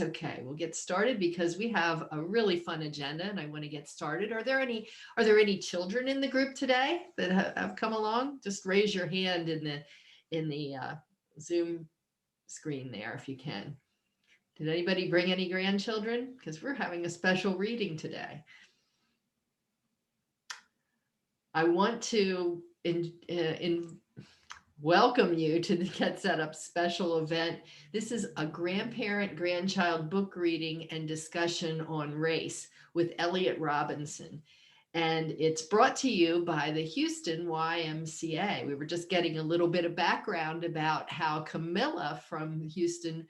Okay, we'll get started because we have a really fun agenda and I want to get started. Are there any children in the group today that have come along? Just raise your hand in the Zoom screen there if you can. Did anybody bring any grandchildren? Because we're having a special reading today. I want to welcome you to the GetSetup special event. This is a grandparent grandchild book reading and discussion on race with Elliott Robinson. And it's brought to you by the Houston YMCA. We were just getting a little bit of background about how Camilla from Houston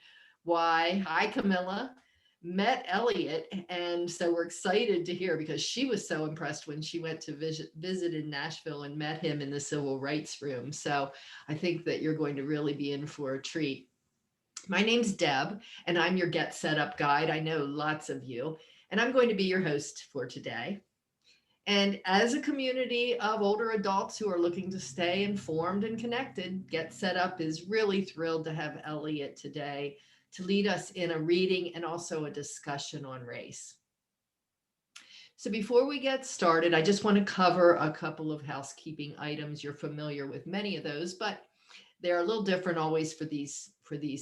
hi Camilla, met Elliott. And so we're excited to hear because she was so impressed when she went to visit in Nashville and met him in the civil rights room. So I think that you're going to really be in for a treat. My name's Deb, and I'm your Get Set Up guide. I know lots of you, and I'm going to be your host for today. And as a community of older adults who are looking to stay informed and connected, Get Set Up is really thrilled to have Elliott today to lead us in a reading and also a discussion on race. So before we get started, I just want to cover a couple of housekeeping items. You're familiar with many of those, but they're a little different always for these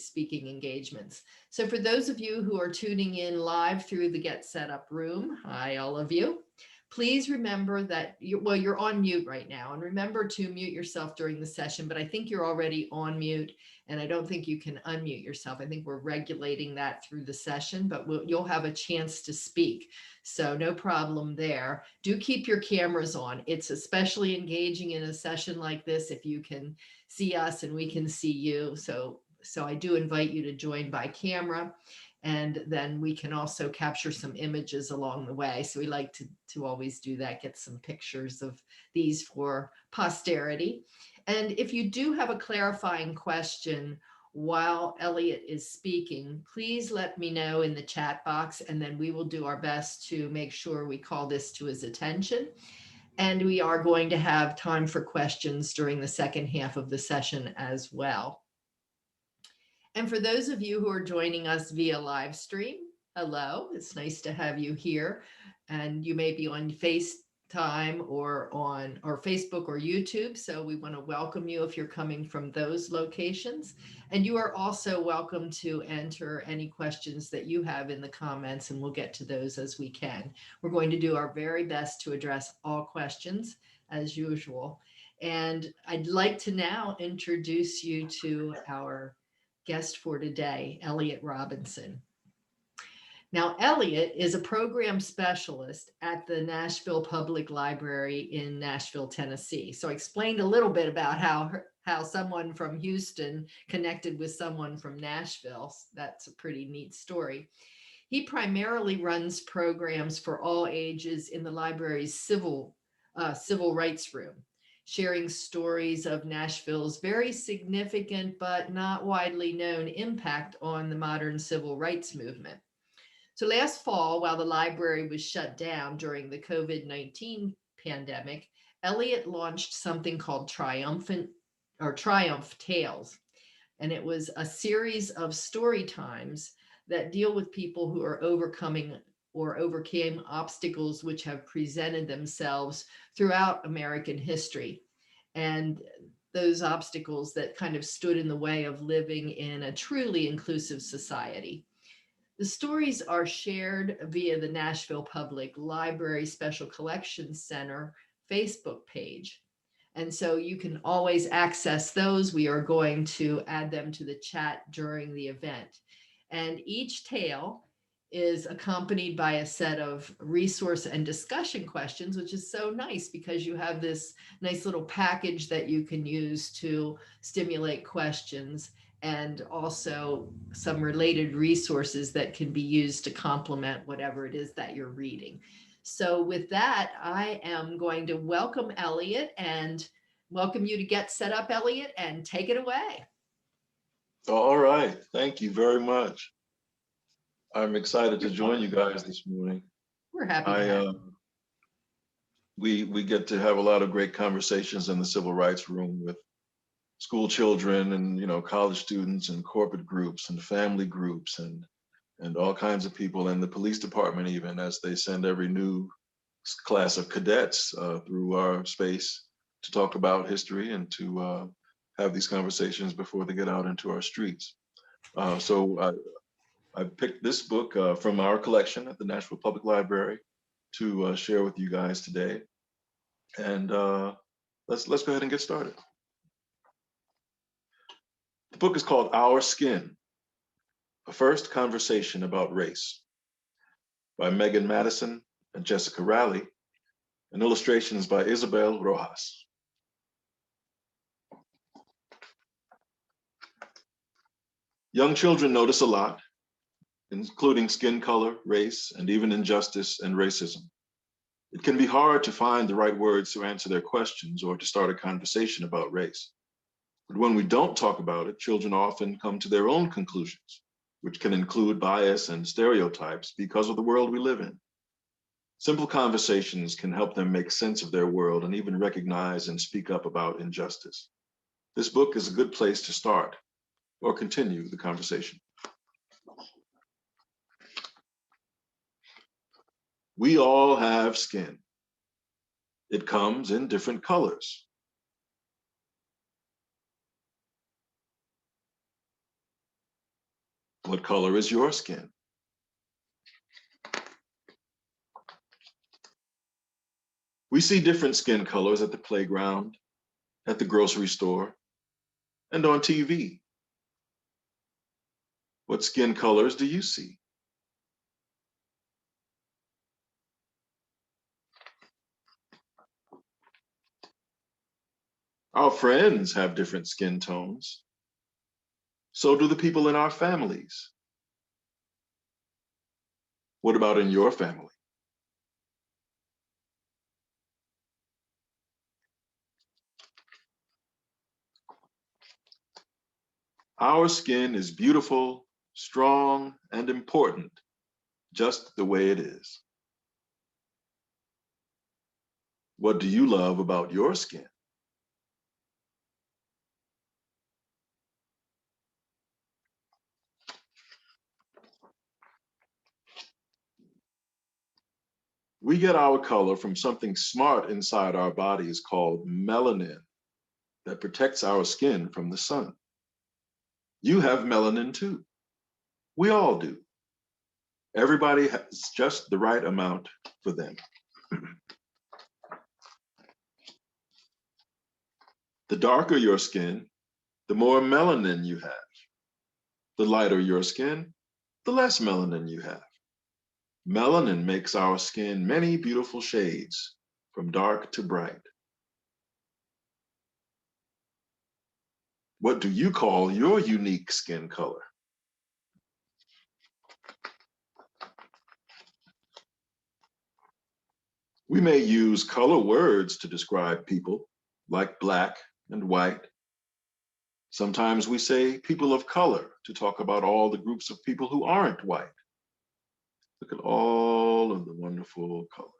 speaking engagements. So for those of you who are tuning in live through the Get Set Up room, hi all of you. Please remember that you're on mute right now, and remember to mute yourself during the session, but I think you're already on mute and I don't think you can unmute yourself. I think we're regulating that through the session, but you'll have a chance to speak. So no problem there. Do keep your cameras on. It's especially engaging in a session like this if you can see us and we can see you. So I do invite you to join by camera. And then we can also capture some images along the way. So we like to always do that, get some pictures of these for posterity. And if you do have a clarifying question while Elliott is speaking, please let me know in the chat box, and then we will do our best to make sure we call this to his attention. And we are going to have time for questions during the second half of the session as well. And for those of you who are joining us via live stream, hello, it's nice to have you here. And you may be on FaceTime or Facebook or YouTube. So we want to welcome you if you're coming from those locations. And you are also welcome to enter any questions that you have in the comments, and we'll get to those as we can. We're going to do our very best to address all questions as usual. And I'd like to now introduce you to our guest for today, Elliott Robinson. Now, Elliott is a program specialist at the Nashville Public Library in Nashville, Tennessee. So I explained a little bit about how someone from Houston connected with someone from Nashville. That's a pretty neat story. He primarily runs programs for all ages in the library's civil rights room, sharing stories of Nashville's very significant but not widely known impact on the modern civil rights movement. So last fall, while the library was shut down during the COVID-19 pandemic, Elliott launched something called Triumph Tales. And it was a series of story times that deal with people who are overcoming or overcame obstacles which have presented themselves throughout American history. And those obstacles that kind of stood in the way of living in a truly inclusive society. The stories are shared via the Nashville Public Library Special Collections Center Facebook page. And so you can always access those. We are going to add them to the chat during the event. And each tale is accompanied by a set of resource and discussion questions, which is so nice because you have this nice little package that you can use to stimulate questions, and also some related resources that can be used to complement whatever it is that you're reading. So with that, I am going to welcome Elliott and welcome you to Get Set Up, Elliott, and take it away. All right, thank you very much. I'm excited to join you guys this morning. We're happy to have you. We get to have a lot of great conversations in the civil rights room with school children and college students and corporate groups and family groups and and all kinds of people, and the police department even, as they send every new class of cadets through our space to talk about history and to have these conversations before they get out into our streets. So I picked this book from our collection at the Nashville Public Library to share with you guys today. And let's go ahead and get started. The book is called Our Skin, A First Conversation About Race by Megan Madison and Jessica Ralli, and illustrations by Isabel Rojas. Young children notice a lot, including skin color, race, and even injustice and racism. It can be hard to find the right words to answer their questions or to start a conversation about race. But when we don't talk about it, children often come to their own conclusions, which can include bias and stereotypes because of the world we live in. Simple conversations can help them make sense of their world and even recognize and speak up about injustice. This book is a good place to start or continue the conversation. We all have skin. It comes in different colors. What color is your skin? We see different skin colors at the playground, at the grocery store, and on TV. What skin colors do you see? Our friends have different skin tones. So do the people in our families. What about in your family? Our skin is beautiful, strong, and important, just the way it is. What do you love about your skin? We get our color from something smart inside our bodies called melanin that protects our skin from the sun. You have melanin too. We all do. Everybody has just the right amount for them. The darker your skin, the more melanin you have. The lighter your skin, the less melanin you have. Melanin makes our skin many beautiful shades, from dark to bright. What do you call your unique skin color? We may use color words to describe people, like black and white. Sometimes we say people of color to talk about all the groups of people who aren't white. Look at all of the wonderful colors.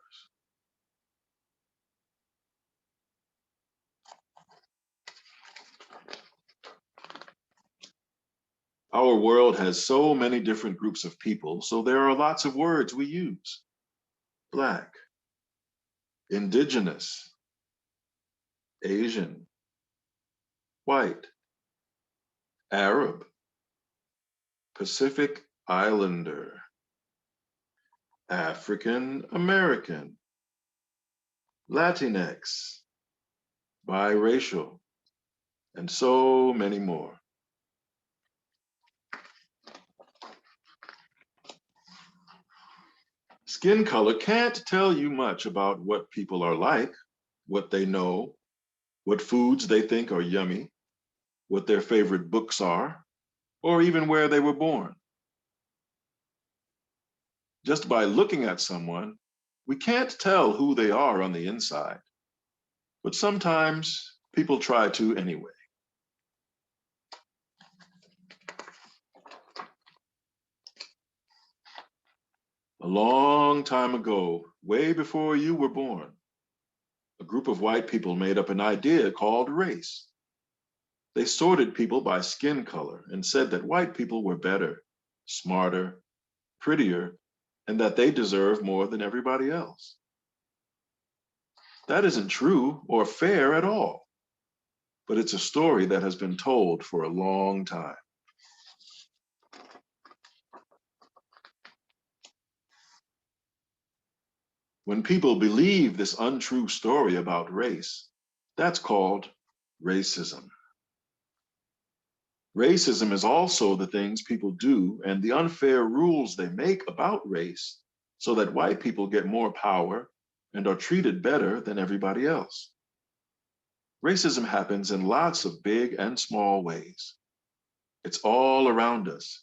Our world has so many different groups of people, so there are lots of words we use. Black, indigenous, Asian, white, Arab, Pacific Islander, African American, Latinx, biracial, and so many more. Skin color can't tell you much about what people are like, what they know, what foods they think are yummy, what their favorite books are, or even where they were born. Just by looking at someone, we can't tell who they are on the inside, but sometimes people try to anyway. A long time ago, way before you were born, a group of white people made up an idea called race. They sorted people by skin color and said that white people were better, smarter, prettier, and that they deserve more than everybody else. That isn't true or fair at all, but it's a story that has been told for a long time. When people believe this untrue story about race, that's called racism. Racism is also the things people do and the unfair rules they make about race so that white people get more power and are treated better than everybody else. Racism happens in lots of big and small ways. It's all around us,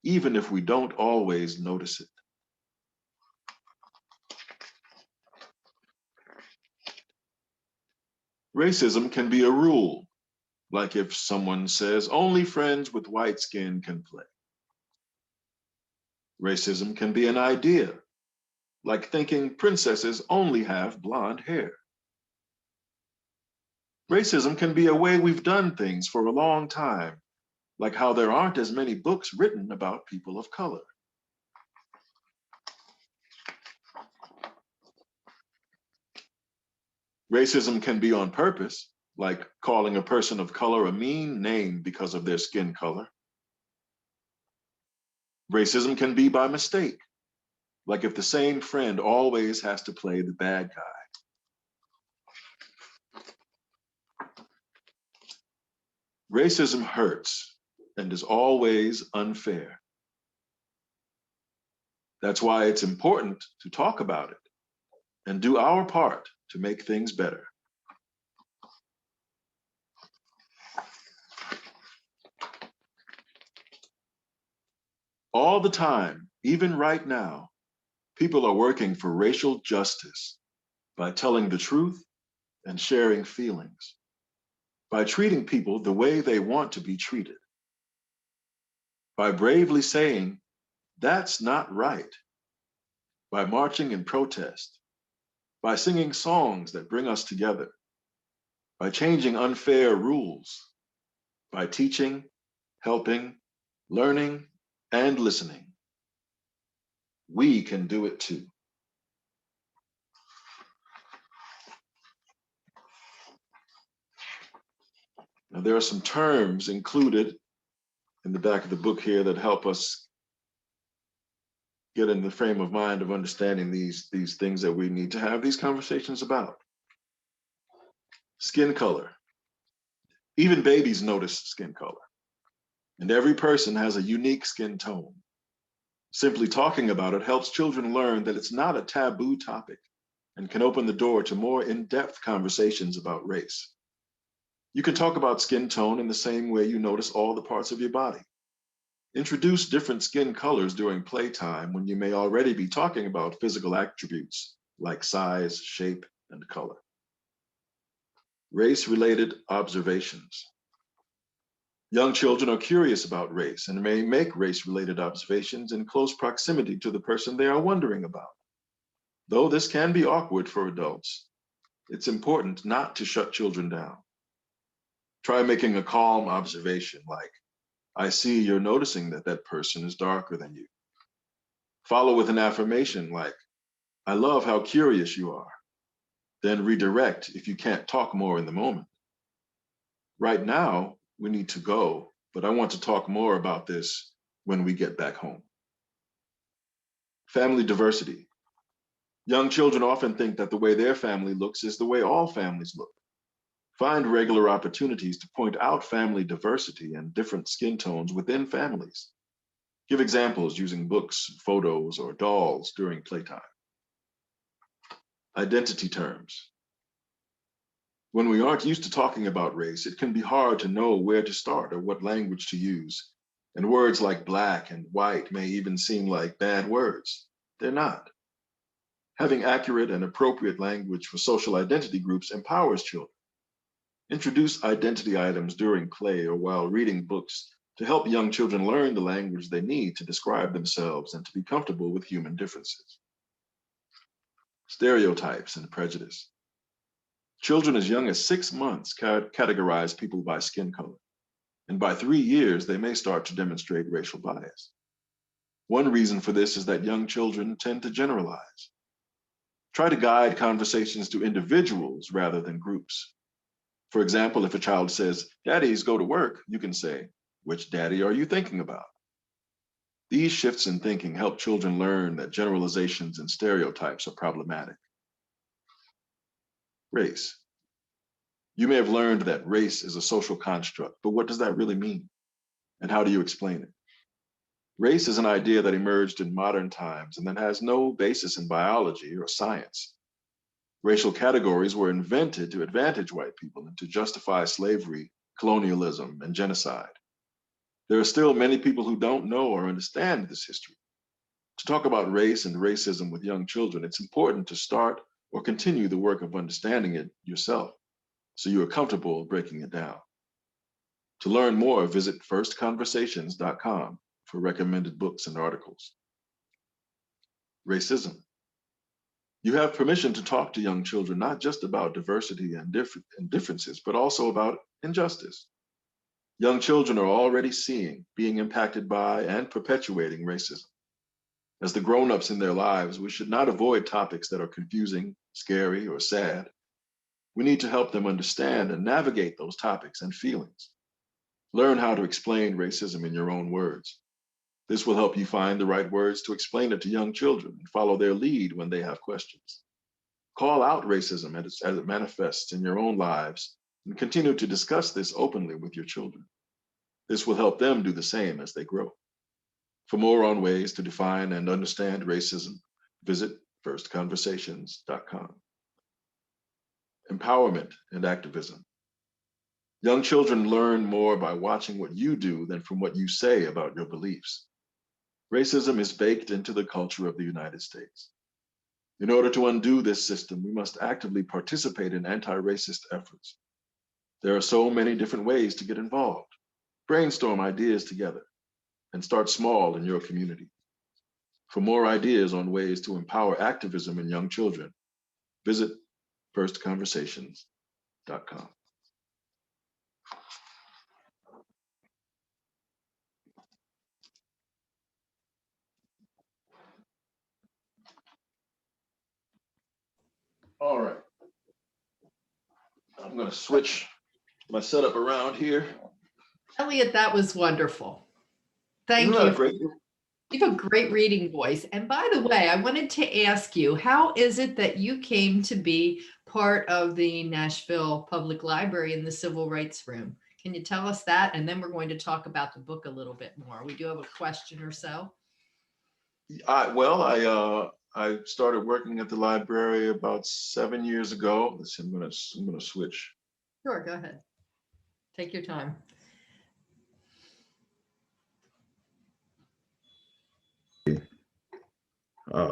even if we don't always notice it. Racism can be a rule, like if someone says only friends with white skin can play. Racism can be an idea, like thinking princesses only have blonde hair. Racism can be a way we've done things for a long time, like how there aren't as many books written about people of color. Racism can be on purpose, like calling a person of color a mean name because of their skin color. Racism can be by mistake, like if the same friend always has to play the bad guy. Racism hurts and is always unfair. That's why it's important to talk about it and do our part to make things better. All the time, even right now, people are working for racial justice by telling the truth and sharing feelings, by treating people the way they want to be treated, by bravely saying, "That's not right," by marching in protest, by singing songs that bring us together, by changing unfair rules, by teaching, helping, learning, and listening. We can do it too. Now, there are some terms included in the back of the book here that help us get in the frame of mind of understanding these things that we need to have these conversations about. Skin color. Even babies notice skin color, and every person has a unique skin tone. Simply talking about it helps children learn that it's not a taboo topic and can open the door to more in-depth conversations about race. You can talk about skin tone in the same way you notice all the parts of your body. Introduce different skin colors during playtime when you may already be talking about physical attributes like size, shape, and color. Race-related observations. Young children are curious about race and may make race-related observations in close proximity to the person they are wondering about. Though this can be awkward for adults, it's important not to shut children down. Try making a calm observation like, "I see you're noticing that that person is darker than you." Follow with an affirmation like, "I love how curious you are." Then redirect if you can't talk more in the moment. "Right now, we need to go, but I want to talk more about this when we get back home." Family diversity. Young children often think that the way their family looks is the way all families look. Find regular opportunities to point out family diversity and different skin tones within families. Give examples using books, photos, or dolls during playtime. Identity terms. When we aren't used to talking about race, it can be hard to know where to start or what language to use. And words like black and white may even seem like bad words. They're not. Having accurate and appropriate language for social identity groups empowers children. Introduce identity items during play or while reading books to help young children learn the language they need to describe themselves and to be comfortable with human differences. Stereotypes and prejudice. Children as young as 6 months categorize people by skin color, and by 3 years, they may start to demonstrate racial bias. One reason for this is that young children tend to generalize. Try to guide conversations to individuals rather than groups. For example, if a child says, "Daddies go to work," you can say, "Which daddy are you thinking about?" These shifts in thinking help children learn that generalizations and stereotypes are problematic. Race. You may have learned that race is a social construct, but what does that really mean? And how do you explain it? Race is an idea that emerged in modern times and that has no basis in biology or science. Racial categories were invented to advantage white people and to justify slavery, colonialism, and genocide. There are still many people who don't know or understand this history. To talk about race and racism with young children, it's important to start or continue the work of understanding it yourself, so you are comfortable breaking it down. To learn more, visit firstconversations.com for recommended books and articles. Racism. You have permission to talk to young children not just about diversity and differences, but also about injustice. Young children are already seeing, being impacted by, and perpetuating racism. As the grown-ups in their lives, we should not avoid topics that are confusing, scary, or sad. We need to help them understand and navigate those topics and feelings. Learn how to explain racism in your own words. This will help you find the right words to explain it to young children and follow their lead when they have questions. Call out racism as it manifests in your own lives and continue to discuss this openly with your children. This will help them do the same as they grow. For more on ways to define and understand racism, visit firstconversations.com. Empowerment and activism. Young children learn more by watching what you do than from what you say about your beliefs. Racism is baked into the culture of the United States. In order to undo this system, we must actively participate in anti-racist efforts. There are so many different ways to get involved. Brainstorm ideas together and start small in your community. For more ideas on ways to empower activism in young children, visit firstconversations.com. All right. I'm going to switch my setup around here. Elliott, that was wonderful. Thank Isn't that you. great? You have a great reading voice. And by the way, I wanted to ask you, how is it that you came to be part of the Nashville Public Library in the Civil Rights Room? Can you tell us that? And then we're going to talk about the book a little bit more. We do have a question or so. I started working at the library about 7 years ago. Let's see, I'm gonna switch. Sure, go ahead. Take your time.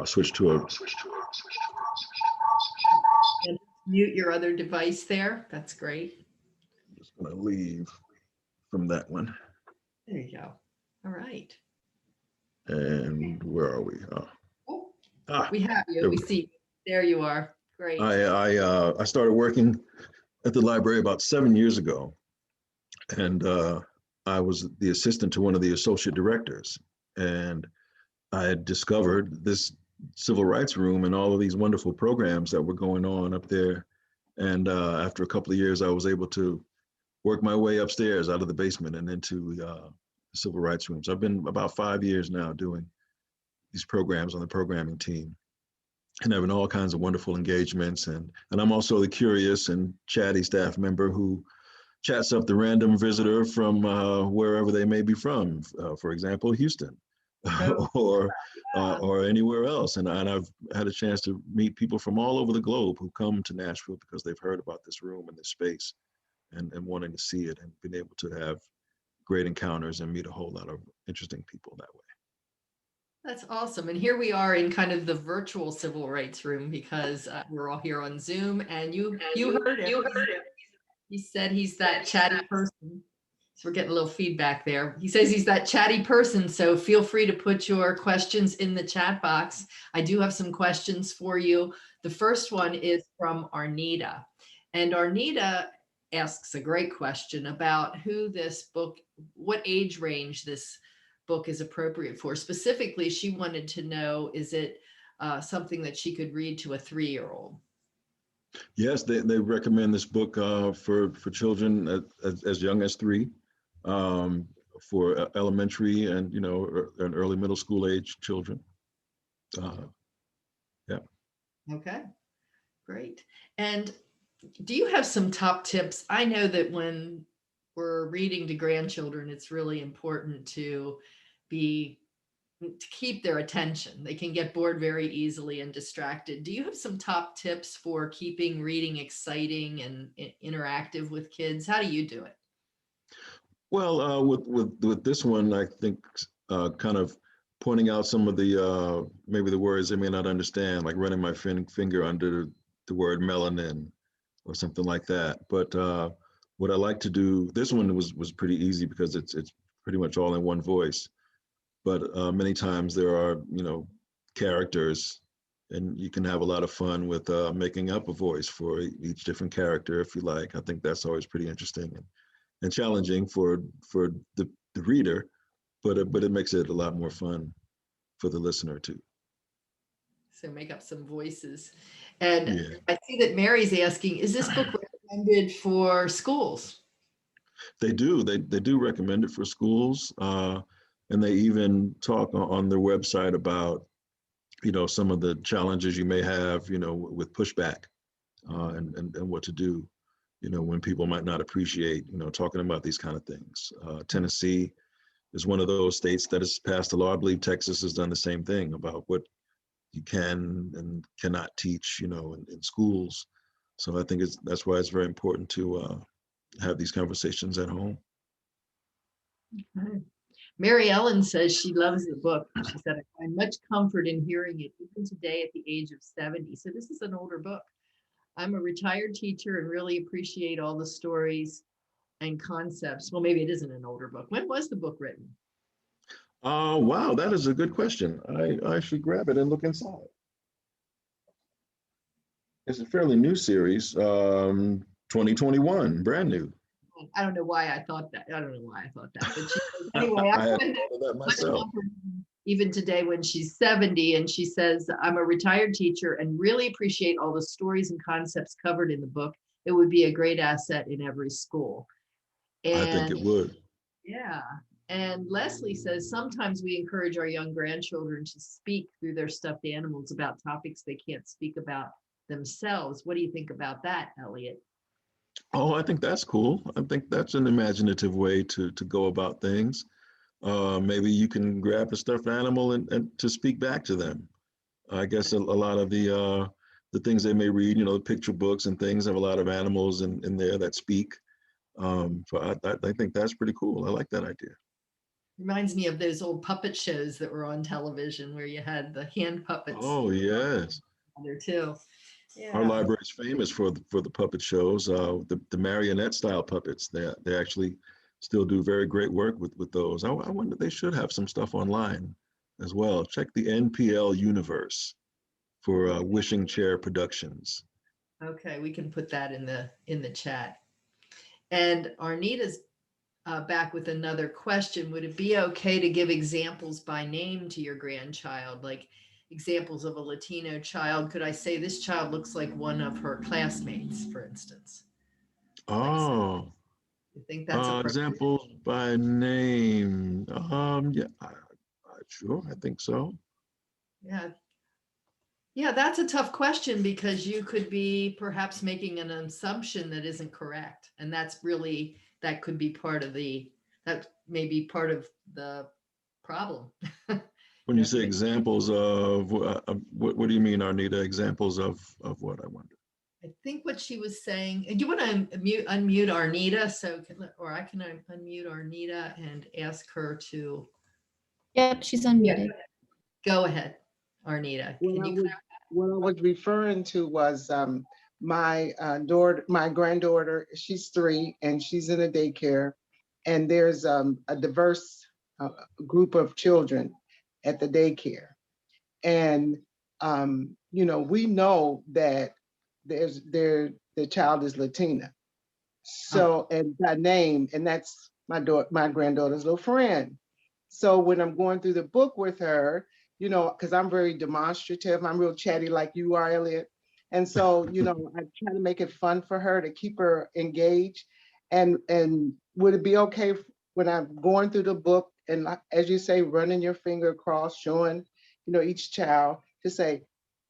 Switch to a. And mute your other device there. That's great. I'm just gonna leave from that one. There you go. All right. And where are we? We have you. We see you. There you are. Great. I started working at the library about 7 years ago, and I was the assistant to one of the associate directors, and I had discovered this civil rights room and all of these wonderful programs that were going on up there. And after a couple of years, I was able to work my way upstairs out of the basement and into the civil rights rooms. I've been about 5 years now doing these programs on the programming team and having all kinds of wonderful engagements. And I'm also the curious and chatty staff member who chats up the random visitor from wherever they may be from, for example, Houston. or anywhere else. And I've had a chance to meet people from all over the globe who come to Nashville because they've heard about this room and this space and wanting to see it, and been able to have great encounters and meet a whole lot of interesting people that way. That's awesome. And here we are in kind of the virtual civil rights room because we're all here on Zoom, and you heard him. He said he's that chatty person. So we're getting a little feedback there. He says he's that chatty person, so feel free to put your questions in the chat box. I do have some questions for you. The first one is from Arnita. And Arnita asks a great question about who this book, what age range this book is appropriate for. Specifically, she wanted to know, is it something that she could read to a 3-year-old? Yes, they recommend this book for children as young as 3, um, for elementary and and early middle school age children. Yeah. Okay, great. And do you have some top tips? I know that when we're reading to grandchildren, it's really important to keep their attention. They can get bored very easily and distracted. Do you have some top tips for keeping reading exciting and interactive with kids? How do you do it? Well, with this one, I think kind of pointing out some of the maybe the words they may not understand, like running my finger under the word melanin or something like that. But what I like to do, this one was pretty easy because it's pretty much all in one voice. But many times there are characters, and you can have a lot of fun with making up a voice for each different character if you like. I think that's always pretty interesting and challenging for the reader, but it makes it a lot more fun for the listener too. So make up some voices. And Yeah, I see that Mary's asking, is this book recommended for schools? they do. They do recommend it for schools, and they even talk on their website about some of the challenges you may have with pushback, and what to do when people might not appreciate talking about these kind of things. Tennessee is one of those states that has passed a law. I believe Texas has done the same thing about what you can and cannot teach in schools. So I think that's why it's very important to have these conversations at home. Okay. Mary Ellen says she loves the book. She said, I find much comfort in hearing it, even today at the age of 70. So this is an older book. I'm a retired teacher and really appreciate all the stories and concepts. Well, maybe it isn't an older book. When was the book written? Wow, that is a good question. I should grab it and look inside. It's a fairly new series, 2021, brand new. I don't know why I thought that. I don't know why I thought that. But she, anyway, I I had find thought of that much myself. comfort even today when she's 70. And she says, I'm a retired teacher and really appreciate all the stories and concepts covered in the book. It would be a great asset in every school. I think And it would. yeah. And Leslie says, sometimes we encourage our young grandchildren to speak through their stuffed animals about topics they can't speak about themselves. What do you think about that, Elliott? Oh, I think that's cool. I think that's an imaginative way to go about things. Maybe you can grab a stuffed animal and to speak back to them. I guess a lot of the things they may read, picture books and things have a lot of animals in there that speak. So I think that's pretty cool. I like that idea. Reminds me of those old puppet shows that were on television where you had the hand puppets Oh yes. there too. Our Yeah. library is famous for the puppet shows, the marionette style puppets. They actually still do very great work with those. I wonder they should have some stuff online as well. Check the NPL universe for Wishing Chair Productions. Okay, we can put that in the chat. And Arnita's back with another question. Would it be okay to give examples by name to your grandchild, like examples of a Latino child? Could I say this child looks like one of her classmates, for instance? Like, so Oh, you think that's appropriate? examples by name. Yeah, sure, I think so. Yeah. Yeah, that's a tough question because you could be perhaps making an assumption that isn't correct. And that's really, that could be part of that may be part of the problem. When you If say you examples of, what do you mean, Arnita? Examples of what, I wonder? I think what she was saying, do you want to unmute Arnita? Or I can unmute Arnita and ask her to. Yep, she's Yeah, unmuted. go ahead, Arnita. Can you clarify? What I was referring to was my my granddaughter. She's 3 and she's in a daycare, and there's a diverse group of children at the daycare, and we know that the child is Latina, so and by name, and that's my granddaughter's little friend. So when I'm going through the book with her, you know, because I'm very demonstrative, I'm real chatty like you are, Elliot. And so, you know, I try to make it fun for her to keep her engaged. And would it be okay when I'm going through the book and as you say, running your finger across, showing, you know, each child to say,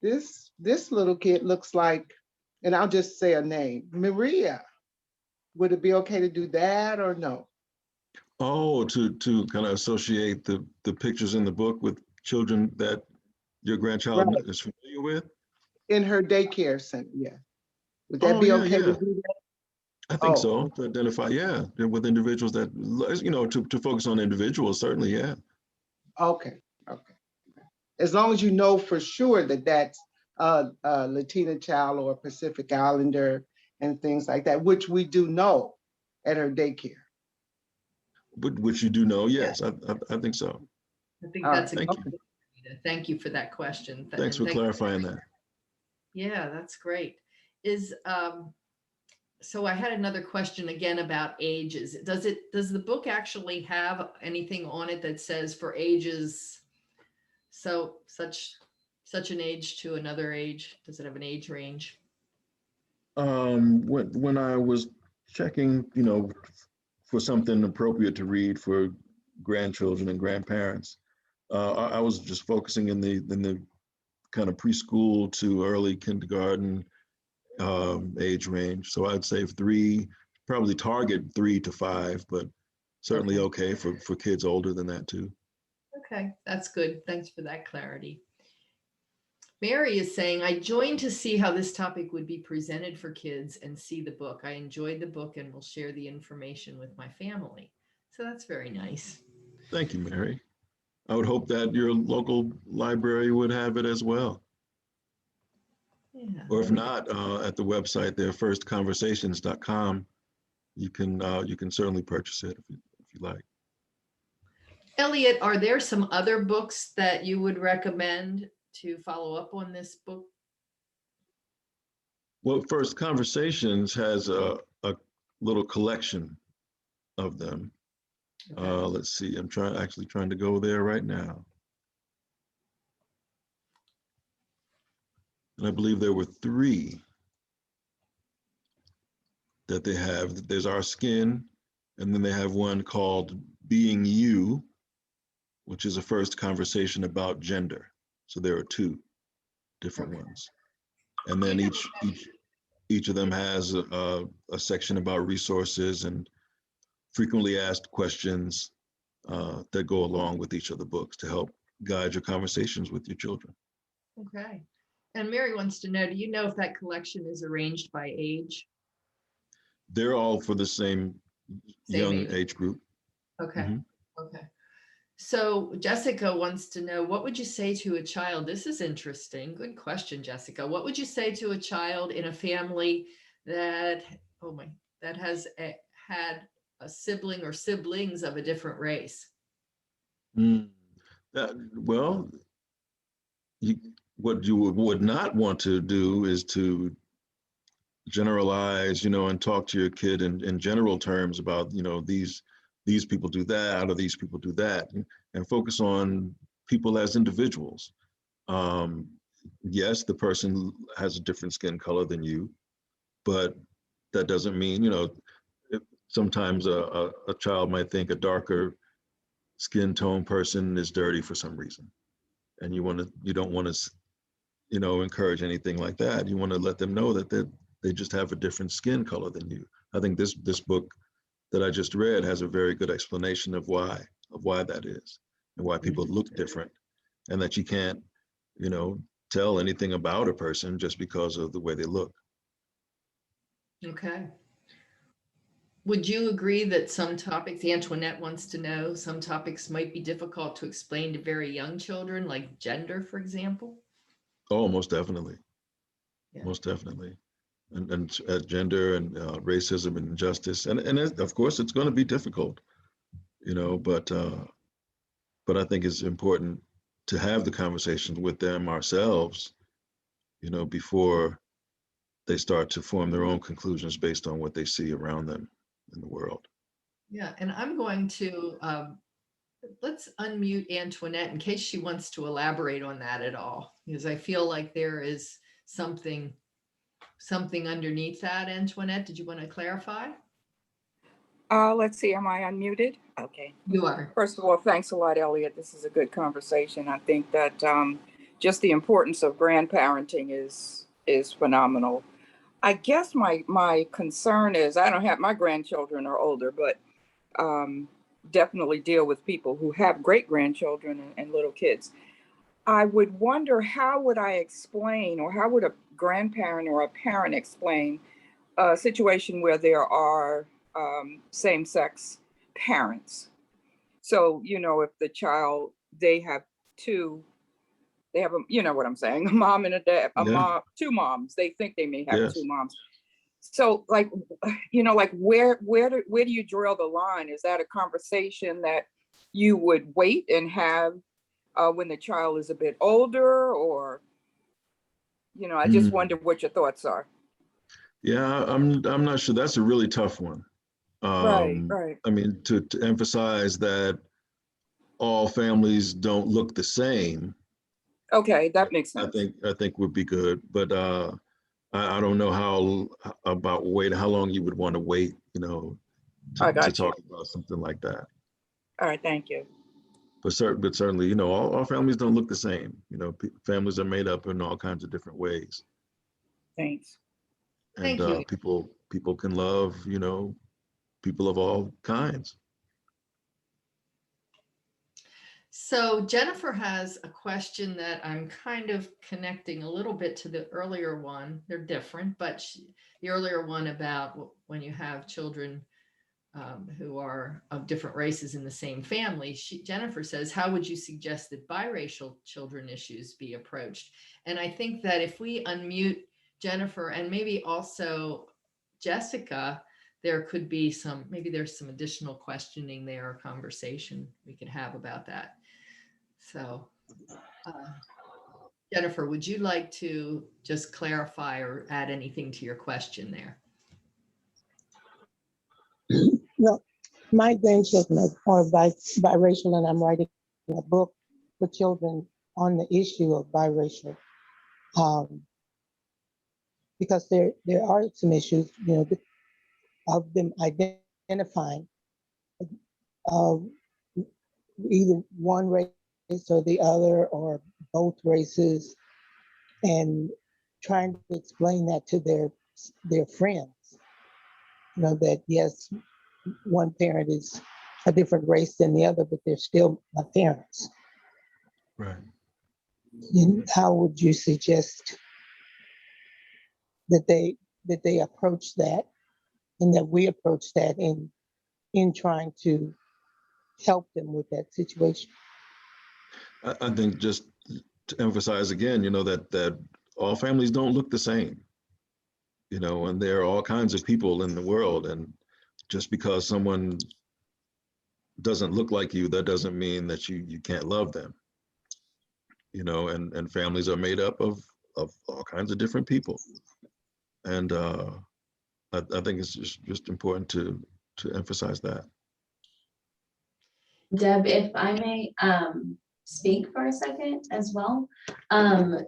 this little kid looks like, and I'll just say a name, Maria. Would it be okay to do that or no? Oh, to kind of associate the pictures in the book with children that your grandchild Right. is familiar with? In her daycare center, yeah. Would that Oh, be yeah, okay to yeah. do that? I think Oh, so. To identify, yeah, with individuals that, you know, to focus on individuals, certainly, yeah. okay, okay. As long as you know for sure that that's a Latina child or a Pacific Islander and things like that, which we do know at her daycare. Which you do know, Yeah, yes, I think so. I think All right, that's a good. Thank you. okay. Thank you for that question. Thanks And for thank, clarifying that. yeah, that's great. Is so I had another question again about ages. Does the book actually have anything on it that says for ages, so such an age to another age? Does it have an age range? When I was checking, you know, for something appropriate to read for grandchildren and grandparents, I was just focusing in the kind of preschool to early kindergarten age range. So I'd say three, probably target 3 to 5, but certainly Okay. okay for kids older than that too. Okay, that's good. Thanks for that clarity. Mary is saying, I joined to see how this topic would be presented for kids and see the book. I enjoyed the book and will share the information with my family. So that's very nice. Thank you, Mary. I would hope that your local library would have it as well. Yeah. Or if not, at the website there, firstconversations.com, you can certainly purchase it if you like. Elliot, are there some other books that you would recommend to follow up on this book? Well, First Conversations has a little collection of them. Okay. Let's see, I'm actually trying to go there right now. And I believe there were 3 that they have. There's Our Skin, and then they have one called Being You, which is a first conversation about gender. So there are 2 different Okay. ones. And then each of them has a section about resources and frequently asked questions that go along with each of the books to help guide your conversations with your children. Okay. And Mary wants to know, do you know if that collection is arranged by age? They're all for the same Same young age. age group. Okay. Mhm. Okay. So Jessica wants to know, what would you say to a child? This is interesting. Good question, Jessica. What would you say to a child in a family that, oh my, that has had a sibling or siblings of a different race? Mm. Well, what you would not want to do is to generalize, you know, and talk to your kid in general terms about, you know, these people do that or these people do that, and focus on people as individuals. Um, yes, the person has a different skin color than you, but that doesn't mean, you know, sometimes a child might think a darker skin tone person is dirty for some reason, and you don't want to, you know, encourage anything like that. You want to let them know that they just have a different skin color than you. I think this book that I just read has a very good explanation of why that is and why people look different, and that you can't, you know, tell anything about a person just because of the way they look. Okay. Would you agree that some topics, Antoinette wants to know, some topics might be difficult to explain to very young children, like gender, for example? Oh, most definitely, Yeah. most definitely. And gender and racism and injustice, and of course it's going to be difficult, you know, but I think it's important to have the conversations with them ourselves, you know, before they start to form their own conclusions based on what they see around them in the world. Yeah, and I'm going to let's unmute Antoinette in case she wants to elaborate on that at all, because I feel like there is something underneath that. Antoinette, did you want to clarify? Let's see, am I unmuted? Okay. You are. First of all, thanks a lot, Elliott. This is a good conversation. I think that just the importance of grandparenting is phenomenal. I guess my concern is I don't have, my grandchildren are older, but definitely deal with people who have great grandchildren and little kids. I would wonder, how would I explain, or how would a grandparent or a parent explain a situation where there are same-sex parents? So, you know, if the child, they have you know what I'm saying, a mom and a dad, mom, two moms, they think they may have two moms. So like, you know, like where do you draw the line? Is that a conversation that you would wait and have when the child is a bit older, or, you know, I just wonder what your thoughts are. Yeah, I'm not sure. That's a really tough one. Right. I mean, to emphasize that all families don't look the same. Okay, that makes sense. I think would be good, but I don't know how long you would want to wait, you know, to talk about something like that. All right, thank you. But certainly, you know, all families don't look the same. You know, families are made up in all kinds of different ways. Thanks. And Thank you. people can love, you know, people of all kinds. So Jennifer has a question that I'm kind of connecting a little bit to the earlier one. They're different, but the earlier one about when you have children who are of different races in the same family. Jennifer says, how would you suggest that biracial children issues be approached? And I think that if we unmute Jennifer and maybe also Jessica, there could be maybe there's some additional questioning there or conversation we could have about that. So Jennifer, would you like to just clarify or add anything to your question there? No, my grandchildren are biracial, and I'm writing a book for children on the issue of biracial, because there are some issues, you know, of them identifying either one race or the other, or both races, and trying to explain that to their friends. You know, that yes, one parent is a different race than the other, but they're still my parents. Right. And how would you suggest that they approach that, and that we approach that in trying to help them with that situation? I think just to emphasize again, you know, that all families don't look the same, you know, and there are all kinds of people in the world, and just because someone doesn't look like you, that doesn't mean that you can't love them, you know, and families are made up of all kinds of different people. And I think it's just important to emphasize that. Deb, if I may speak for a second as well.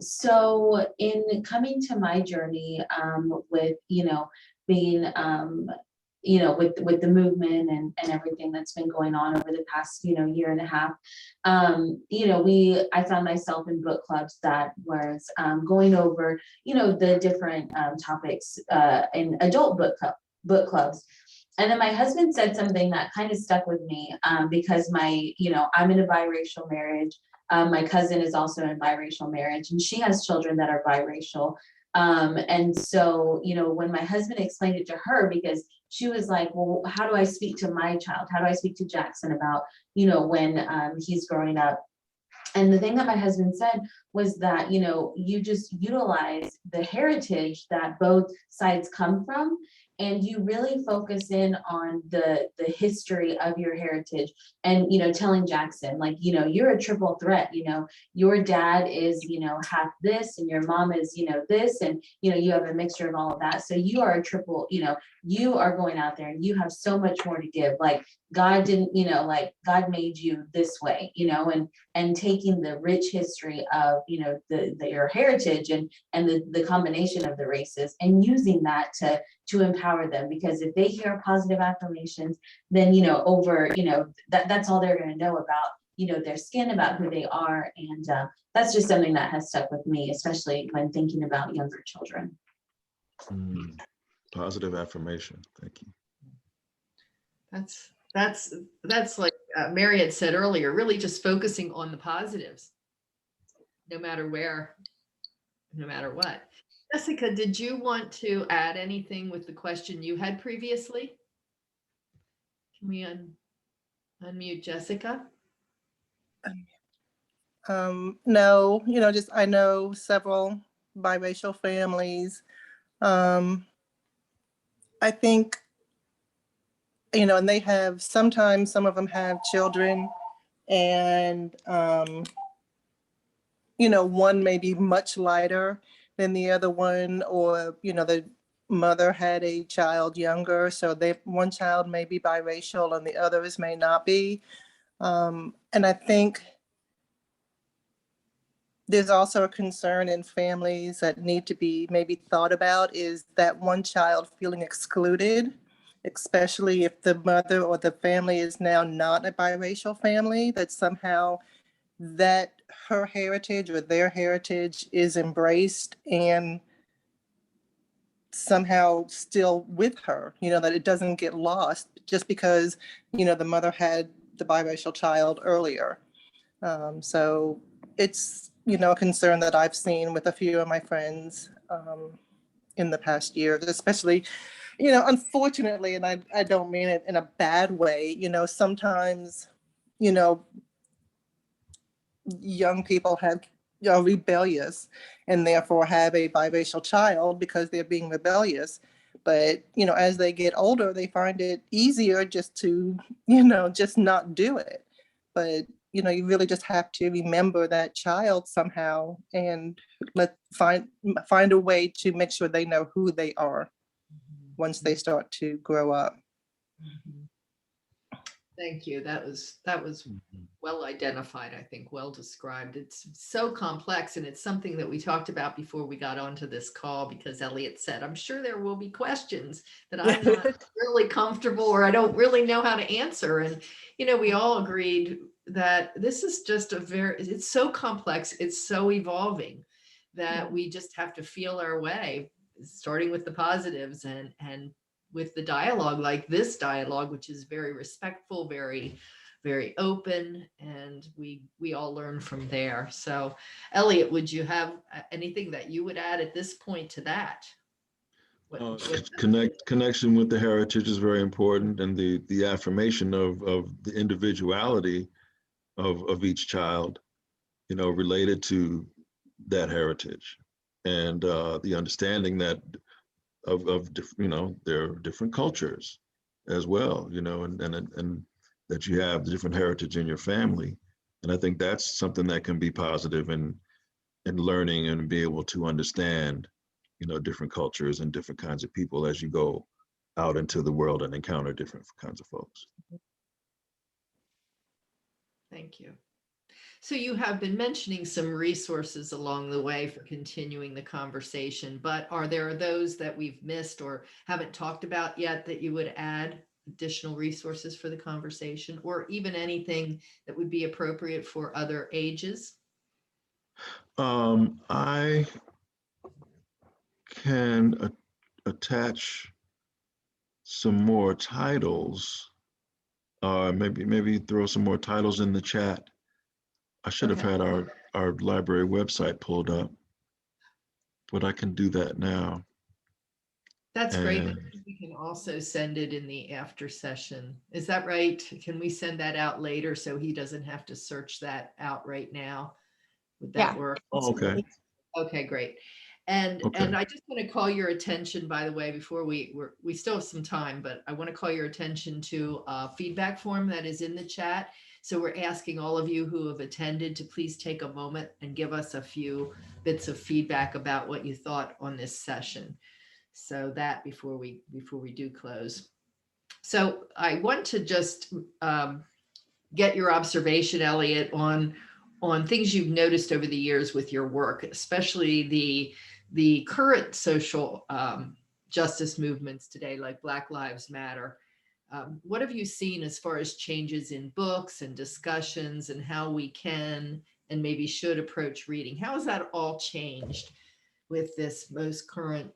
So in coming to my journey with, you know, being, you know, with the movement and everything that's been going on over the past, you know, year and a half, you know, I found myself in book clubs that was going over, you know, the different topics in adult book clubs. And then my husband said something that kind of stuck with me because you know, I'm in a biracial marriage. My cousin is also in a biracial marriage, and she has children that are biracial. And so, you know, when my husband explained it to her, because she was like, well, how do I speak to my child? How do I speak to Jackson about, you know, when he's growing up? And the thing that my husband said was that, you know, you just utilize the heritage that both sides come from, and you really focus in on the history of your heritage, and telling Jackson, like, you're a triple threat. Your dad is half this, and your mom is this, and you have a mixture of all of that, so you are a triple. You are going out there and you have so much more to give. Like, God didn't, like, God made you this way, and taking the rich history of your heritage and the combination of the races, and using that to empower them. Because if they hear positive affirmations, then that's all they're going to know about their skin, about who they are. And that's just something that has stuck with me, especially when thinking about younger children. Positive affirmation. Thank you. That's like Mary had said earlier, really just focusing on the positives, no matter where, no matter what. Jessica, did you want to add anything with the question you had previously? Can we unmute Jessica? No, just I know several biracial families. I think, and they have, sometimes some of them have children, and, one may be much lighter than the other one, or, the mother had a child younger, so one child may be biracial and the others may not be. And I think there's also a concern in families that need to be maybe thought about, is that one child feeling excluded, especially if the mother or the family is now not a biracial family, that somehow that her heritage or their heritage is embraced and somehow still with her, that it doesn't get lost just because, the mother had the biracial child earlier. So it's, a concern that I've seen with a few of my friends in the past year, especially, unfortunately, and I don't mean it in a bad way, sometimes, young people have, rebellious and therefore have a biracial child because they're being rebellious. But, as they get older, they find it easier just to, just not do it. But, you really just have to remember that child somehow and find a way to make sure they know who they are once they start to grow up. Thank you. That was well identified, I think, well described. It's so complex, and it's something that we talked about before we got onto this call, because Elliott said, I'm sure there will be questions that I'm not really comfortable or I don't really know how to answer. And, we all agreed that this is just it's so complex, it's so evolving, that we just have to feel our way, starting with the positives and with the dialogue, like this dialogue, which is very respectful, very, very open, and we all learn from there. So Elliott, would you have anything that you would add at this point to that? Connection with the heritage is very important, and the affirmation of the individuality of each child, related to that heritage, and the understanding that of there are different cultures as well, and that you have the different heritage in your family. And I think that's something that can be positive in learning and be able to understand, different cultures and different kinds of people as you go out into the world and encounter different kinds of folks. Thank you. So you have been mentioning some resources along the way for continuing the conversation, but are there those that we've missed or haven't talked about yet that you would add additional resources for the conversation, or even anything that would be appropriate for other ages? I can attach some more titles, or maybe throw some more titles in the chat. I should have had our library website pulled up, but I can do that now. That's great. We can also send it in the after session. Is that right? Can we send that out later so he doesn't have to search that out right now? Would that work? Oh, okay. Okay, great. And Okay. I just want to call your attention, by the way, before we still have some time, but I want to call your attention to a feedback form that is in the chat. So we're asking all of you who have attended to please take a moment and give us a few bits of feedback about what you thought on this session. So that before we do close. So I want to just get your observation, Elliott, on things you've noticed over the years with your work, especially the current social justice movements today, like Black Lives Matter. What have you seen as far as changes in books and discussions and how we can and maybe should approach reading? How has that all changed with this most current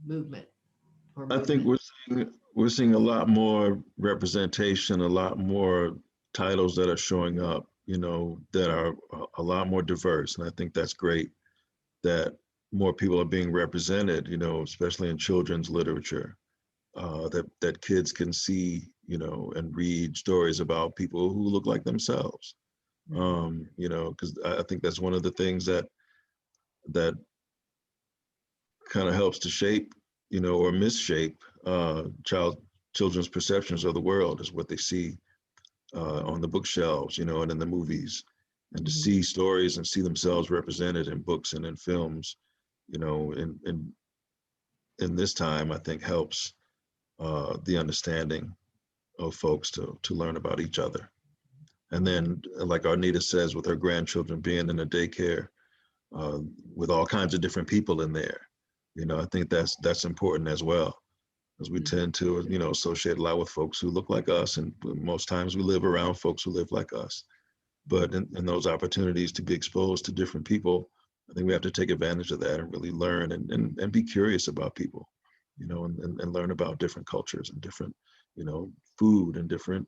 movement? I think we're seeing a lot more representation, a lot more titles that are showing up, you know, that are a lot more diverse. And I think that's great that more people are being represented, you know, especially in children's literature, that kids can see, you know, and read stories about people who look like themselves. You know, because I think that's one of the things that kind of helps to shape, you know, or misshape children's perceptions of the world, is what they see on the bookshelves, you know, and in the movies, and to see stories and see themselves represented in books and in films, you know, in this time, I think helps the understanding of folks to learn about each other. And then, like Arnita says, with her grandchildren being in a daycare with all kinds of different people in there, you know, I think that's important as well, as we tend to, you know, associate a lot with folks who look like us, and most times we live around folks who live like us. But in those opportunities to be exposed to different people, I think we have to take advantage of that and really learn and be curious about people, you know, and learn about different cultures and different, you know, food and different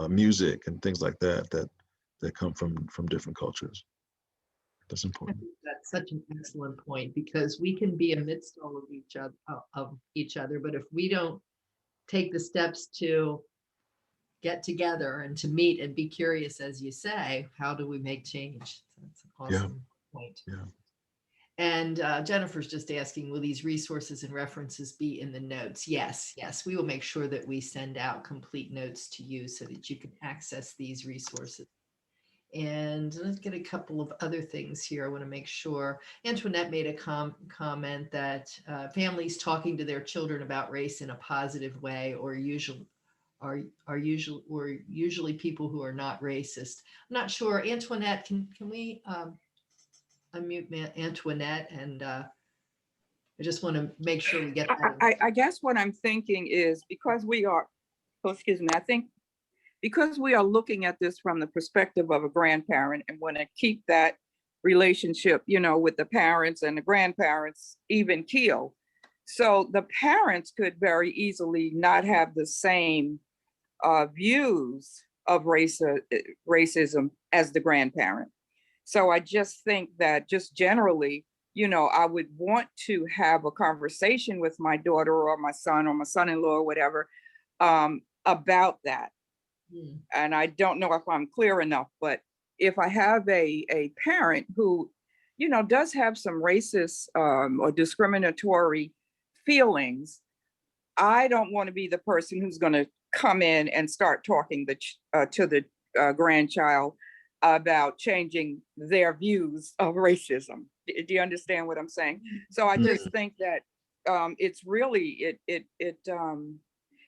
music and things like that come from different cultures. That's I important. think that's such an excellent point, because we can be amidst all of each other, but if we don't take the steps to get together and to meet and be curious, as you say, how do we make change? That's an awesome point. Yeah. And Jennifer's just asking, will these resources and references be in the notes? Yes, we will make sure that we send out complete notes to you so that you can access these resources. And let's get a couple of other things here. I want to make sure. Antoinette made a comment that families talking to their children about race in a positive way usually people who are not racist. I'm not sure. Antoinette, can we unmute Antoinette? And I just want to make sure we get that. I guess what I'm thinking is, because we are, I think because we are looking at this from the perspective of a grandparent and want to keep that relationship, you know, with the parents and the grandparents even keel. So the parents could very easily not have the same views of racism as the grandparent. So I just think that just generally, you know, I would want to have a conversation with my daughter or my son-in-law or whatever about that. And I don't know if I'm clear enough, but if I have a parent who, you know, does have some racist or discriminatory feelings, I don't want to be the person who's going to come in and start talking to the grandchild about changing their views of racism. Do you understand what I'm saying? So I just think that it's really,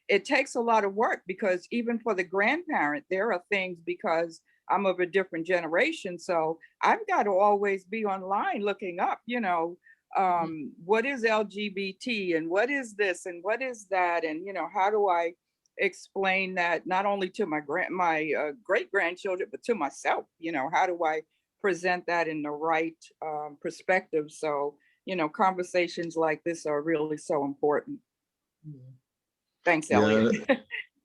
it takes a lot of work, because even for the grandparent, there are things, because I'm of a different generation. So I've got to always be online looking up, you know, what is LGBT and what is this and what is that? And, you know, how do I explain that not only to my great grandchildren, but to myself? You know, how do I present that in the right perspective? So, you know, conversations like this are really so important. Thanks, Elliott. Yeah,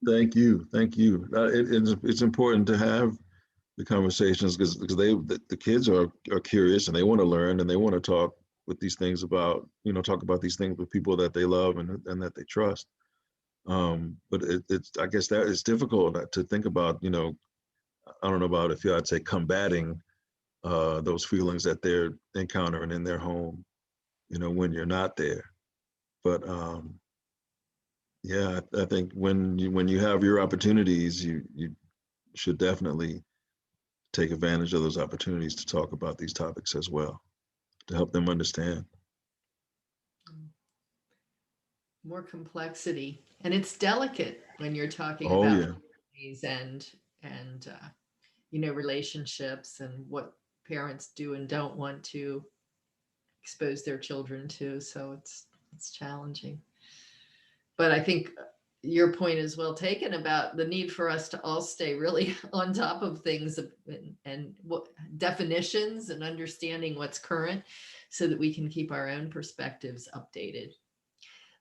thank you. It's important to have the conversations, because the kids are curious and they want to learn and they want to talk with these things about, you know, talk about these things with people that they love and that they trust. But it's I guess that it's difficult to think about, you know, I don't know about if I'd say combating those feelings that they're encountering in their home, when you're not there. But yeah, I think when you have your opportunities, you should definitely take advantage of those opportunities to talk about these topics as well, to help them understand. More complexity, and it's delicate when you're talking Oh about yeah. families and relationships and what parents do and don't want to expose their children to. So it's challenging. But I think your point is well taken about the need for us to all stay really on top of things and what definitions and understanding what's current so that we can keep our own perspectives updated.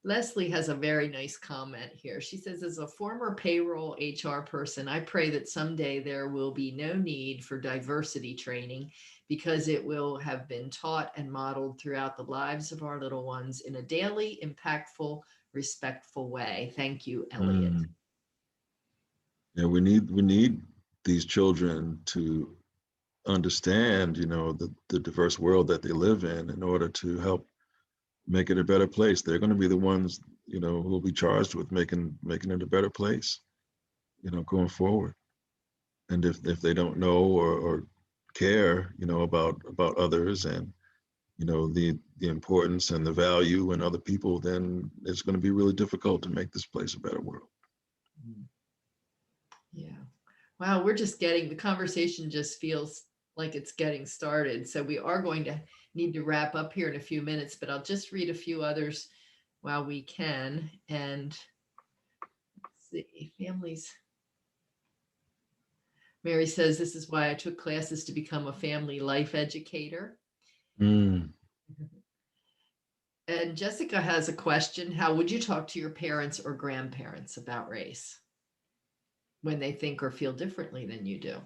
Leslie has a very nice comment here. She says, as a former payroll HR person, I pray that someday there will be no need for diversity training because it will have been taught and modeled throughout the lives of our little ones in a daily, impactful, respectful way. Thank you, Elliott. Yeah, we need these children to understand, the diverse world that they live in order to help make it a better place. They're going to be the ones, who will be charged with making it a better place, going forward. And if they don't know or care, about others and, the importance and the value in other people, then it's going to be really difficult to make this place a better world. Yeah. Wow, the conversation just feels like it's getting started. So we are going to need to wrap up here in a few minutes, but I'll just read a few others while we can. And let's see, families. Mary says, this is why I took classes to become a family life educator. And Jessica has a question. How would you talk to your parents or grandparents about race when they think or feel differently than you do?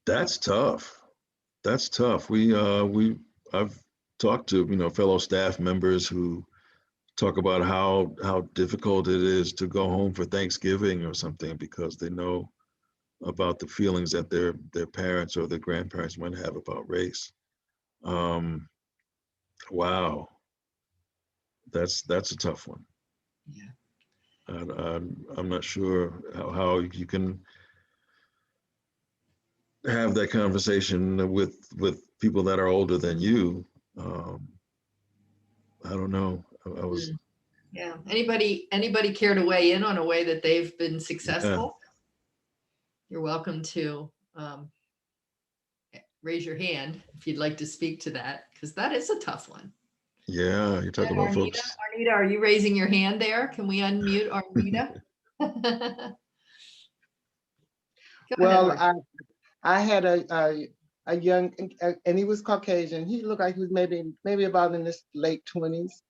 That's tough. I've talked to, fellow staff members who talk about how difficult it is to go home for Thanksgiving or something because they know about the feelings that their parents or their grandparents might have about race. Wow, that's a tough one. Yeah. I'm not sure how you can have that conversation with people that are older than you. I don't know. I was. Yeah. Anybody care to weigh in on a way that they've been Yeah. successful? You're welcome to raise your hand if you'd like to speak to that, because that is a tough one. Yeah, you're talking about folks. Arnita, are you raising your hand there? Can we unmute Arnita? Well, I had a young, and he was Caucasian. He looked like he was maybe about in his late 20s.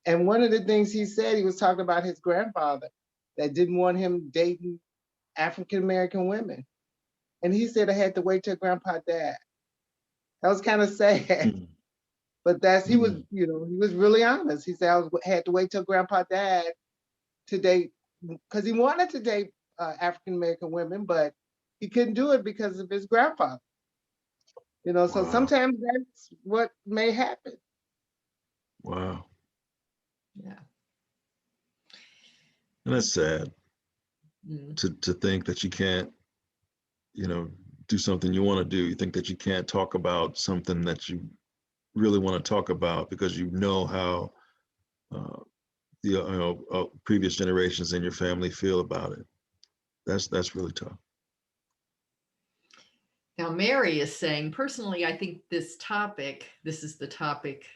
And one of the things he said, he was talking about his grandfather that didn't want him dating African-American women. And he said, I had to wait till Grandpa died. That was kind of sad. But he was, he was really honest. He said, had to wait till Grandpa died to date, because he wanted to date African-American women, but he couldn't do it because of his grandfather. Wow. So sometimes that's what may happen. Wow. Yeah. And that's sad to think that you can't, do something you want to do. You think that you can't talk about something that you really want to talk about because you know how the previous generations in your family feel about it. That's really tough. Now, Mary is saying, personally, I think this is the topic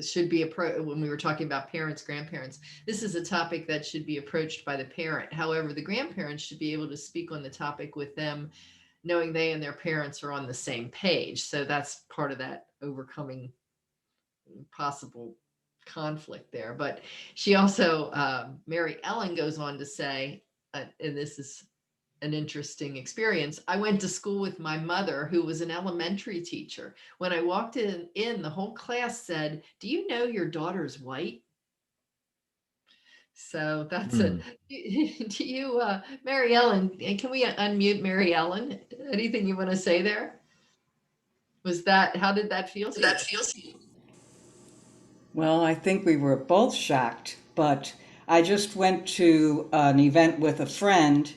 should be when we were talking about parents, grandparents, this is a topic that should be approached by the parent. However, the grandparents should be able to speak on the topic with them, knowing they and their parents are on the same page. So that's part of that overcoming possible conflict there. But she also, Mary Ellen goes on to say, and this is an interesting experience. I went to school with my mother, who was an elementary teacher. When I walked in, the whole class said, "Do you know your daughter's white?" So that's do you, Mary Ellen, can we unmute Mary Ellen? Anything you want to say there? How did that feel to you? Well, I think we were both shocked, but I just went to an event with a friend,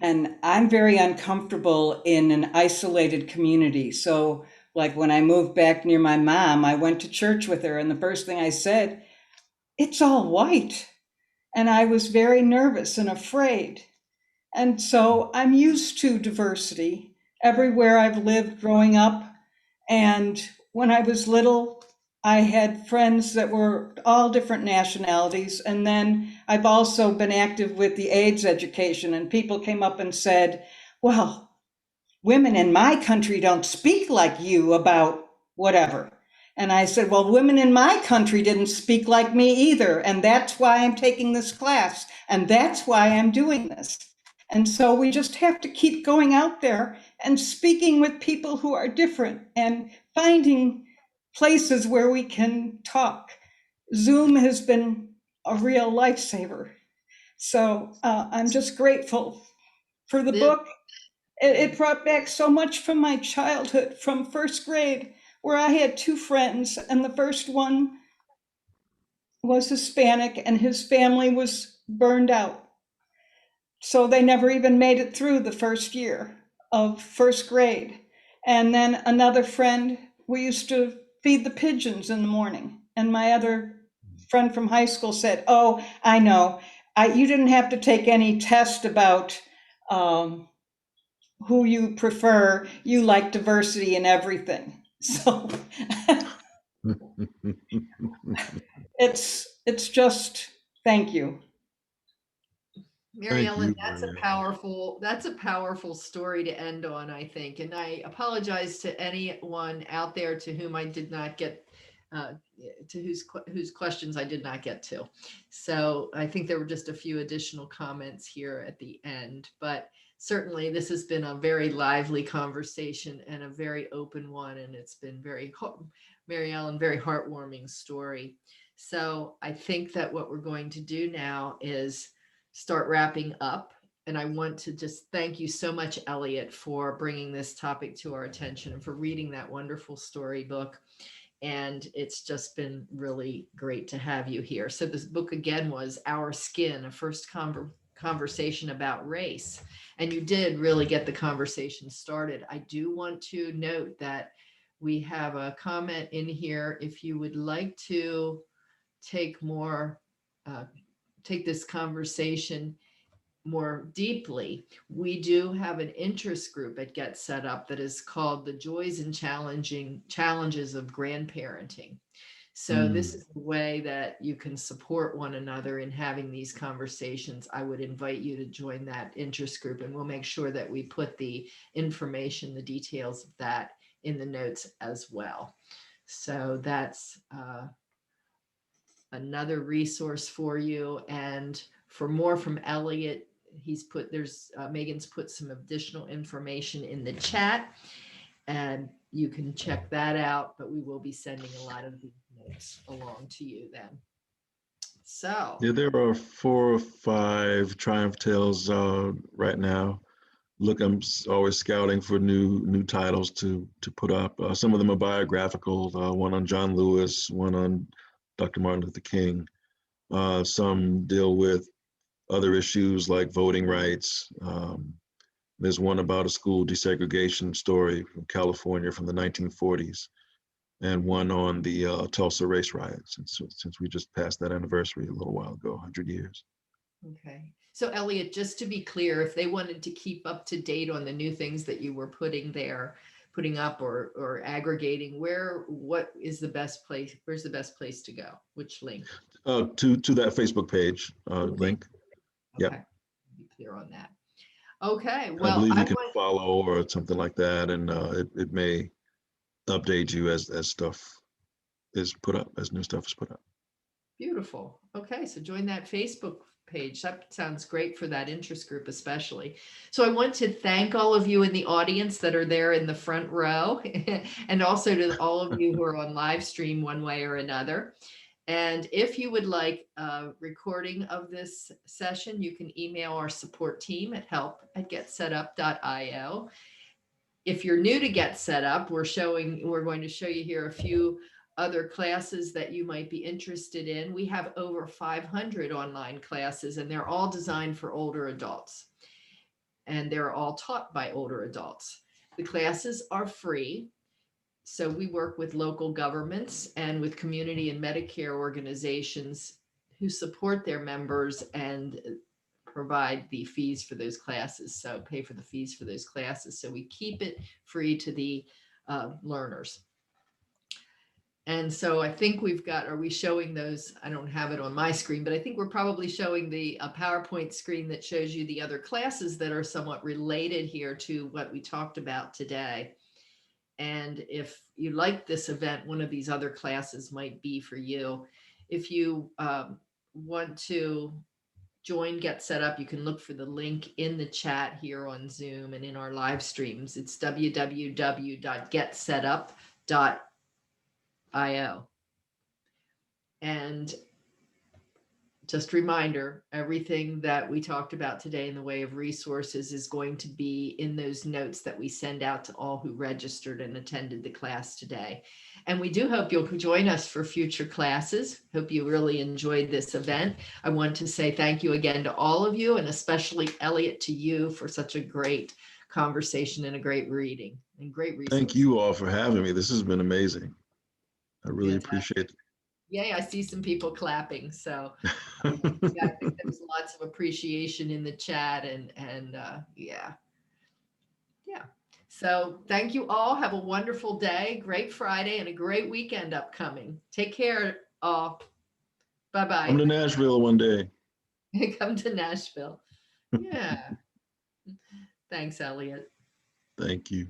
and I'm very uncomfortable in an isolated community. So, like when I moved back near my mom, I went to church with her, and the first thing I said, it's all white. And I was very nervous and afraid. And so I'm used to diversity everywhere I've lived growing up. And when I was little, I had friends that were all different nationalities. And then I've also been active with the AIDS education, and people came up and said, well, women in my country don't speak like you about whatever. And I said, well, women in my country didn't speak like me either. And that's why I'm taking this class. And that's why I'm doing this. And so we just have to keep going out there and speaking with people who are different and finding places where we can talk. Zoom has been a real lifesaver. So I'm just grateful for the book. It brought back so much from my childhood, from first grade, where I had two friends, and the first one was Hispanic, and his family was burned out. So they never even made it through the first year of first grade. And then another friend, we used to feed the pigeons in the morning. And my other friend from high school said, oh, I know, you didn't have to take any test about who you prefer. You like diversity in everything. So it's just, thank you. Mary Thank Ellen, you, that's Mary a powerful story to end on, I think. And I apologize to anyone out there to whom I did not get, to whose questions I did not get to. So I think there were just a few additional comments here at the end, but certainly this has been a very lively conversation and a very open one. And it's been Mary Ellen, very heartwarming story. So I think that what we're going to do now is start wrapping up. And I want to just thank you so much, Elliott, for bringing this topic to our attention and for reading that wonderful storybook. And it's just been really great to have you here. So this book again was Our Skin, a first conversation about race. And you did really get the conversation started. I do want to note that we have a comment in here. If you would like to take this conversation more deeply, we do have an interest group at GetSetup that is called The Joys and Challenges of Grandparenting. So this is the way that you can support one another in having these conversations. I would invite you to join that interest group, and we'll make sure that we put the information, the details of that in the notes as well. So that's another resource for you. And for more from Elliott, Megan's put some additional information in the chat, and you can check that out, but we will be sending a lot of these notes along to you then. So yeah, there are 4 or 5 Triumph Tales right now. Look, I'm always scouting for new titles to put up. Some of them are biographical, one on John Lewis, one on Dr. Martin Luther King. Some deal with other issues like voting rights. There's one about a school desegregation story from California from the 1940s, and one on the Tulsa race riots, since we just passed that anniversary a little while ago, 100 years. okay. So Elliott, just to be clear, if they wanted to keep up to date on the new things that you were putting up or aggregating, what is the best place? Where's the best place to go? Which link? To that Facebook page link. Okay. Yep. Be clear on that. Okay. I Well, believe you can follow or something like that, and it may update you as stuff is put up, as new stuff is put up. Beautiful. Okay, so join that Facebook page. That sounds great for that interest group especially. So I want to thank all of you in the audience that are there in the front row, and also to all of you who are on live stream one way or another. And if you would like a recording of this session, you can email our support team at help@getsetup.io. if you're new to Get Set Up, we're going to show you here a few other classes that you might be interested in. We have over 500 online classes, and they're all designed for older adults. And they're all taught by older adults. The classes are free. So we work with local governments and with community and Medicare organizations who support their members and provide the fees for those classes. So pay for the fees for those classes. So we keep it free to the learners. And so I think are we showing those? I don't have it on my screen, but I think we're probably showing the PowerPoint screen that shows you the other classes that are somewhat related here to what we talked about today. And if you like this event, one of these other classes might be for you. If you want to join Get Set Up, you can look for the link in the chat here on Zoom and in our live streams. It's www.getsetup.io. And just a reminder, everything that we talked about today in the way of resources is going to be in those notes that we send out to all who registered and attended the class today. And we do hope you'll join us for future classes. Hope you really enjoyed this event. I want to say thank you again to all of you, and especially Elliott, to you for such a great conversation and a great reading and great resources. Thank you all for having me. This has been amazing. I really appreciate it. Yay, I see some people clapping. So yeah, I think there's lots of appreciation in the chat and yeah. So thank you all. Have a wonderful day, great Friday, and a great weekend upcoming. Take care all. Bye-bye. Come to Nashville one day. Come to Nashville. Yeah. Thanks, Elliott. Thank you.